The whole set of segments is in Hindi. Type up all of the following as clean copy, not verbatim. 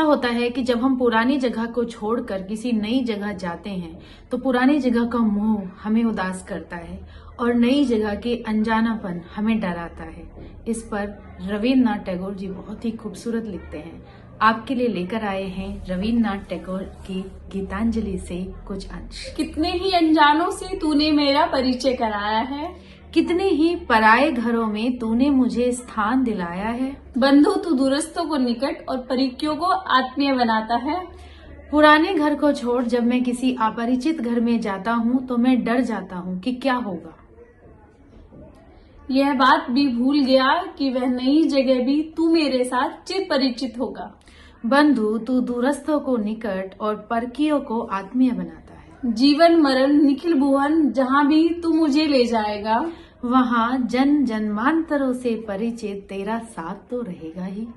होता है कि जब हम पुरानी जगह को छोड़कर किसी नई जगह जाते हैं तो पुरानी जगह का मोह हमें उदास करता है और नई जगह के अनजानापन हमें डराता है। इस पर रविन्द्रनाथ टैगोर जी बहुत ही खूबसूरत लिखते हैं। आपके लिए लेकर आए हैं रविन्द्रनाथ टैगोर की गीतांजलि से कुछ अंश। कितने ही अनजानों से तूने मेरा परिचय कराया है, कितने ही पराये घरों में तूने मुझे स्थान दिलाया है। बंधु तू दूरस्थों को निकट और परिकियों को आत्मीय बनाता है। पुराने घर को छोड़ जब मैं किसी अपरिचित घर में जाता हूँ तो मैं डर जाता हूँ कि क्या होगा। यह बात भी भूल गया कि वह नई जगह भी तू मेरे साथ चिर परिचित होगा। बंधु तू दूरस्थों को निकट और परकियों को आत्मीय बनाता है। जीवन मरण निखिल भुवन जहाँ भी तू मुझे ले जाएगा, वहाँ जन जन्मांतरों से परिचित तेरा साथ तो रहेगा ही।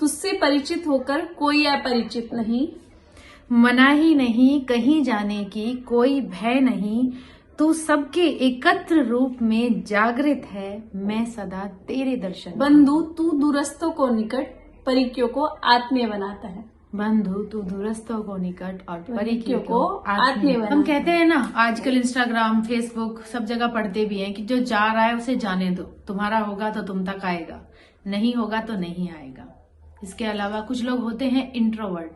तुझसे परिचित होकर कोई अपरिचित नहीं, मनाही नहीं कहीं जाने की, कोई भय नहीं। तू सबके एकत्र रूप में जागृत है, मैं सदा तेरे दर्शन। बंधु तू दूरस्थों को निकट परिकियों को आत्मीय बनाता है। बंधु तू दूरस्थों को निकट और परिकियों को आत्मीय बनाता है। हम कहते हैं ना, आजकल इंस्टाग्राम फेसबुक सब जगह पढ़ते भी हैं कि जो जा रहा है उसे जाने दो, तुम्हारा होगा तो तुम तक आएगा, नहीं होगा तो नहीं आएगा। इसके अलावा कुछ लोग होते हैं इंट्रोवर्ट,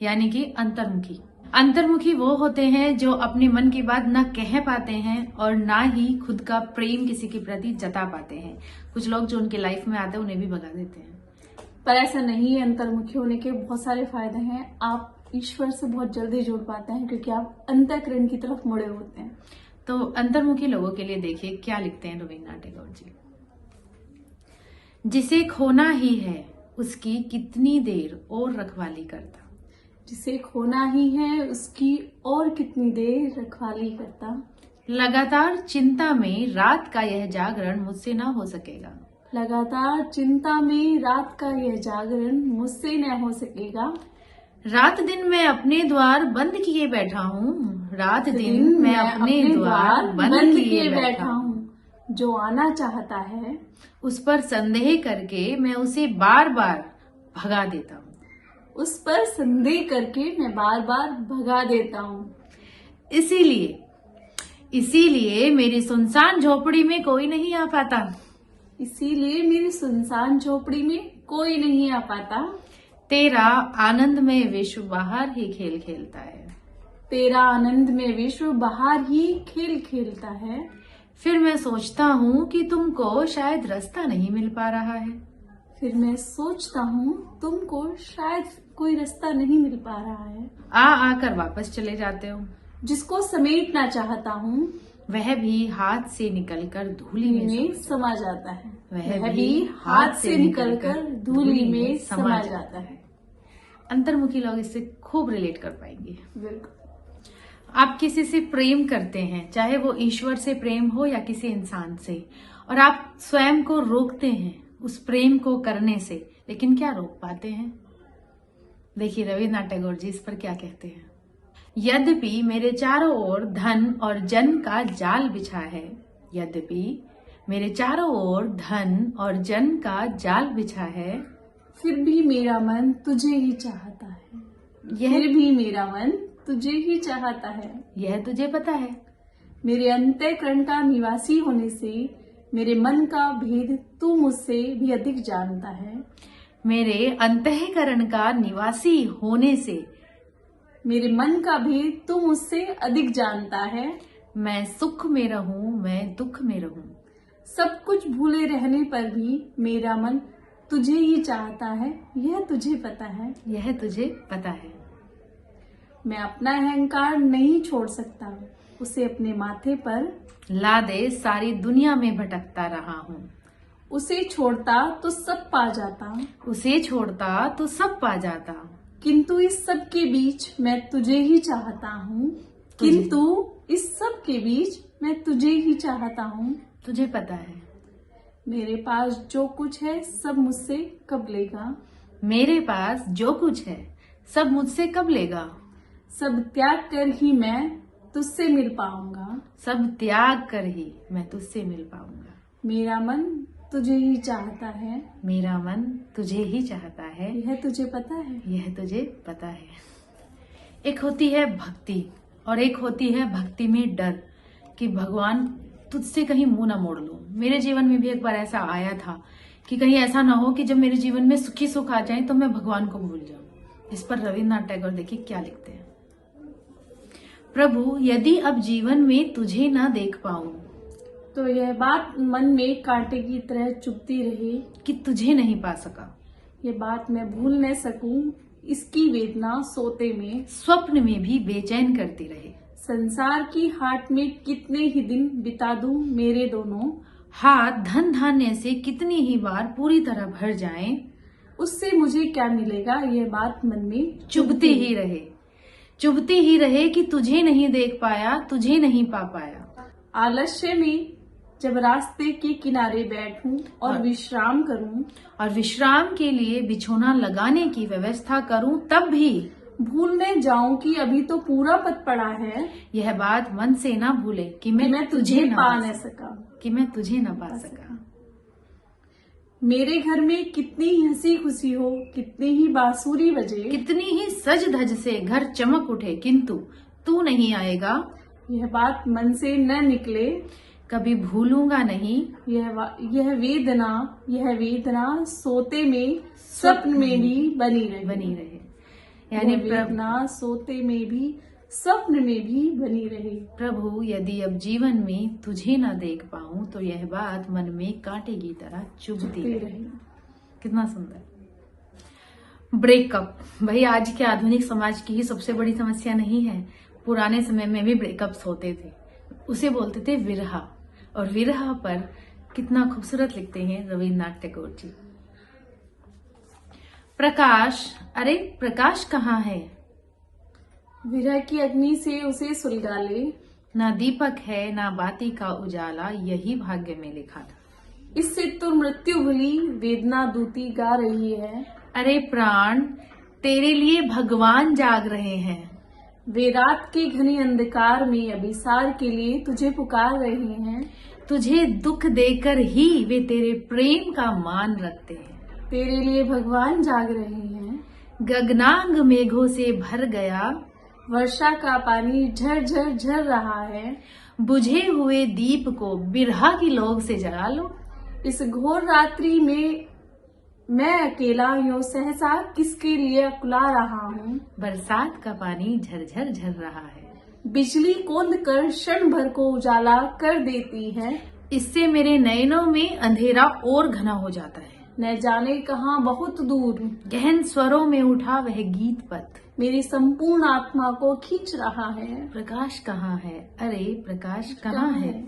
यानी कि अंतर्मुखी। अंतर्मुखी वो होते हैं जो अपने मन की बात ना कह पाते हैं और ना ही खुद का प्रेम किसी के प्रति जता पाते हैं। कुछ लोग जो उनके लाइफ में आते हैं उन्हें भी भगा देते हैं। पर ऐसा नहीं है। अंतर्मुखी होने के बहुत सारे फायदे हैं। आप ईश्वर से बहुत जल्दी जुड़ पाते हैं क्योंकि आप अंतःकरण की तरफ मुड़े होते हैं। तो अंतर्मुखी लोगों के लिए देखिए क्या लिखते हैं रविन्द्रनाथ टैगोर जी। जिसे खोना ही है उसकी कितनी देर और रखवाली करता। जिसे खोना ही है उसकी और कितनी देर रखवाली करता। लगातार चिंता में रात का यह जागरण मुझसे ना हो सकेगा। लगातार चिंता में रात का यह जागरण मुझसे न हो सकेगा। रात दिन मैं अपने द्वार बंद किए बैठा हूँ। रात दिन मैं अपने द्वार बंद किए बैठा हूँ। जो आना चाहता है उस पर संदेह करके मैं उसे बार बार भगा देता हूँ। उस पर संदेह करके मैं बार बार भगा देता हूँ। इसीलिए मेरी सुनसान झोपड़ी में कोई नहीं आ पाता। इसीलिए मेरी सुनसान झोपड़ी में कोई नहीं आ पाता। तेरा आनंद में विश्व बाहर ही खेल खेलता है। तेरा आनंद में विश्व बाहर ही खेल खेलता है। फिर मैं सोचता हूँ कि तुमको शायद रास्ता नहीं मिल पा रहा है। फिर मैं सोचता हूँ तुमको शायद कोई रास्ता नहीं मिल पा रहा है। आकर वापस चले जाते हो। जिसको समेटना चाहता हूँ वह भी हाथ से निकलकर धूली में समा जाता है। वह भी हाथ से निकलकर धूली में समा जाता है। अंतर्मुखी लोग इससे खूब रिलेट कर पाएंगे। बिल्कुल। आप किसी से प्रेम करते हैं, चाहे वो ईश्वर से प्रेम हो या किसी इंसान से, और आप स्वयं को रोकते हैं उस प्रेम को करने से, लेकिन क्या रोक पाते हैं? देखिए रविन्द्रनाथ टैगोर जी इस पर क्या कहते हैं। यद्यपि मेरे चारों ओर धन और जन का जाल बिछा है। यद्यपि मेरे चारों ओर धन और जन का जाल बिछा है, फिर भी मेरा मन तुझे ही चाहता है। फिर भी मेरा मन तुझे ही चाहता है। यह तुझे पता है। मेरे अंतःकरण का निवासी होने से मेरे मन का भेद तू मुझसे भी अधिक जानता है। मेरे अंतःकरण का निवासी होने से मेरे मन का भेद तू मुझसे अधिक जानता है। मैं सुख में रहूं, मैं दुख में रहूं, सब कुछ भूले रहने पर भी मेरा मन तुझे ही चाहता है। यह तुझे पता है। यह तुझे पता है। मैं अपना अहंकार नहीं छोड़ सकता, उसे अपने माथे पर ला दे सारी दुनिया में भटकता रहा हूँ। उसे छोड़ता तो सब पा जाता। उसे छोड़ता तो सब पा जाता। किंतु इस सब के बीच मैं तुझे ही चाहता हूँ। किंतु इस सब के बीच मैं तुझे ही चाहता हूँ। तुझे पता है। मेरे पास जो कुछ है सब मुझसे कब लेगा। मेरे पास जो कुछ है सब मुझसे कब लेगा। सब त्याग कर ही मैं तुझसे मिल पाऊंगा। सब त्याग कर ही मैं तुझसे मिल पाऊंगा। मेरा मन तुझे ही चाहता है, मेरा मन तुझे ही चाहता है, यह तुझे पता है। यह तुझे पता है। एक होती है भक्ति और एक होती है भक्ति में डर कि भगवान तुझसे कहीं मुंह ना मोड़ लूं। मेरे जीवन में भी एक बार ऐसा आया था कि कहीं ऐसा ना हो कि जब मेरे जीवन में सुखी सुख आ जाए तो मैं भगवान को भूल जाऊं। इस पर रविन्द्रनाथ टैगोर देखिए क्या लिखते हैं। प्रभु यदि अब जीवन में तुझे ना देख पाऊं तो यह बात मन में कांटे की तरह चुभती रही कि तुझे नहीं पा सका, ये बात मैं भूल न सकूं, इसकी वेदना सोते में स्वप्न में भी बेचैन करती रहे। संसार की हाट में कितने ही दिन बिता दूं मेरे दोनों, हाथ धन धान्य से कितनी ही बार पूरी तरह भर जाएं, उससे मुझे क्या मिलेगा, यह बात मन में चुभती ही रहे, चुभती ही रहे कि तुझे नहीं देख पाया, तुझे नहीं पा पाया। आलस्य में जब रास्ते के किनारे बैठूं और विश्राम करूं, और विश्राम के लिए बिछौना लगाने की व्यवस्था करूं, तब भी भूलने जाऊं कि अभी तो पूरा पथ पड़ा है, यह बात मन से ना भूले कि मैं तुझे ना पा न सका। कि मैं तुझे न पा सका। मेरे घर में कितनी ही हंसी खुशी हो, कितनी ही बांसुरी बजे, कितनी ही सज धज से घर चमक उठे, किंतु तू नहीं आएगा, यह बात मन से न निकले, कभी भूलूंगा नहीं। यह वेदना सोते में स्वप्न में भी बनी रहे। यानी यह वेदना सोते में भी स्वप्न में भी बनी रहे। प्रभु यदि अब जीवन में तुझे न देख पाऊं तो यह बात मन में कांटे की तरह चुभती रहे। कितना सुंदर। ब्रेकअप भाई आज के आधुनिक समाज की ही सबसे बड़ी समस्या नहीं है। पुराने समय में भी ब्रेकअप्स होते थे, उसे बोलते थे विरहा। और विरह पर कितना खूबसूरत लिखते हैं रविन्द्रनाथ टैगोर जी। प्रकाश, अरे प्रकाश कहाँ है, विरह की अग्नि से उसे सुलगा ले, ना दीपक है ना बाती का उजाला, यही भाग्य में लिखा था। इससे तो मृत्यु भली वेदना दूती गा रही है। अरे प्राण तेरे लिए भगवान जाग रहे हैं, वे रात के घने अंधकार में अभिसार के लिए तुझे पुकार रहे हैं। तुझे दुख देकर ही वे तेरे प्रेम का मान रखते हैं। तेरे लिए भगवान जाग रहे हैं। गगनांग मेघों से भर गया, वर्षा का पानी झर झर झर रहा है। बुझे हुए दीप को बिरहा की लौग से जला लो। इस घोर रात्रि में मैं अकेला यूं सहसा किसके लिए अकुला रहा हूँ। बरसात का पानी झरझर झर रहा है। बिजली कौंध कर क्षण भर को उजाला कर देती है। इससे मेरे नयनों में अंधेरा और घना हो जाता है। न जाने कहाँ बहुत दूर गहन स्वरों में उठा वह गीत पथ मेरी संपूर्ण आत्मा को खींच रहा है। प्रकाश कहाँ है, अरे प्रकाश कहाँ है।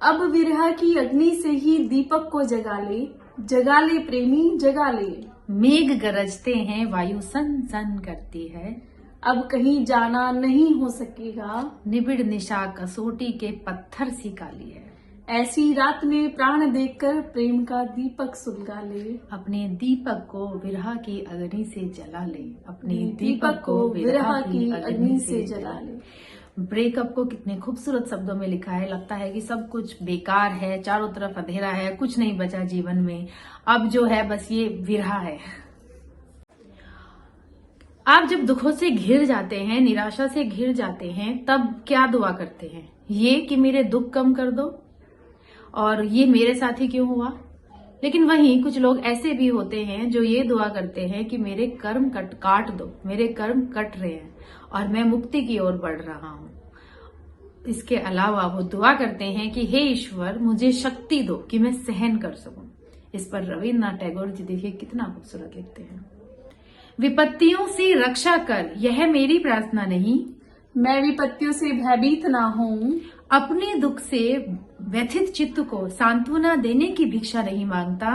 अब विरह की अग्नि से ही दीपक को जगा ले प्रेमी जगा ले। मेघ गरजते हैं, वायु सन सन करती है। अब कहीं जाना नहीं हो सकेगा, निबिड़ निशा कसोटी के पत्थर सी काली है। ऐसी रात में प्राण देकर प्रेम का दीपक सुलगा ले। अपने दीपक को विरह की अग्नि से जला ले, अपने दीपक को विरह की अग्नि से जला ले। ब्रेकअप को कितने खूबसूरत शब्दों में लिखा है। लगता है कि सब कुछ बेकार है, चारों तरफ अंधेरा है, कुछ नहीं बचा जीवन में, अब जो है बस ये विरह है। आप जब दुखों से घिर जाते हैं, निराशा से घिर जाते हैं, तब क्या दुआ करते हैं? ये कि मेरे दुख कम कर दो, और ये मेरे साथ ही क्यों हुआ। लेकिन वहीं कुछ लोग ऐसे भी होते हैं जो ये दुआ करते हैं कि मेरे कर्म काट दो, मेरे कर्म कट रहे हैं और मैं मुक्ति की ओर बढ़ रहा हूं। इसके अलावा वो दुआ करते हैं कि हे ईश्वर मुझे शक्ति दो कि मैं सहन कर सकूं। इस पर रविन्द्रनाथ टैगोर जी देखिए कितना खूबसूरत लिखते हैं। विपत्तियों से रक्षा कर, यह मेरी प्रार्थना नहीं, मैं विपत्तियों से भयभीत ना हूँ। अपने दुख से व्यथित चित्त को सांत्वना देने की भिक्षा नहीं मांगता,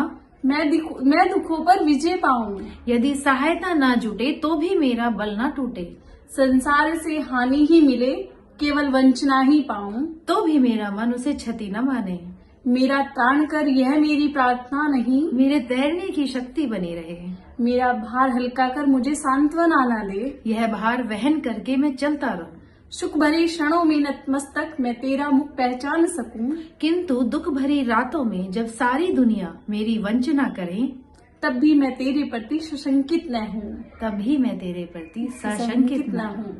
मैं दुखों पर विजय पाऊं। यदि सहायता ना जुटे तो भी मेरा बल ना टूटे, संसार से हानि ही मिले केवल वंचना ही पाऊं, तो भी मेरा मन उसे क्षति न माने। मेरा तान कर यह मेरी प्रार्थना नहीं, मेरे तैरने की शक्ति बनी रहे। मेरा भार हल्का कर मुझे सांत्वना ना दे, यह भार वहन करके मैं चलता रहूं। सुख भरे क्षणों में नतमस्तक मैं तेरा मुख पहचान सकूं, किंतु दुख भरी रातों में जब सारी दुनिया मेरी वंचना करे, तब भी मैं तेरे प्रति सशंकित न हूँ। तभी मैं तेरे प्रति सशंकित न हूँ।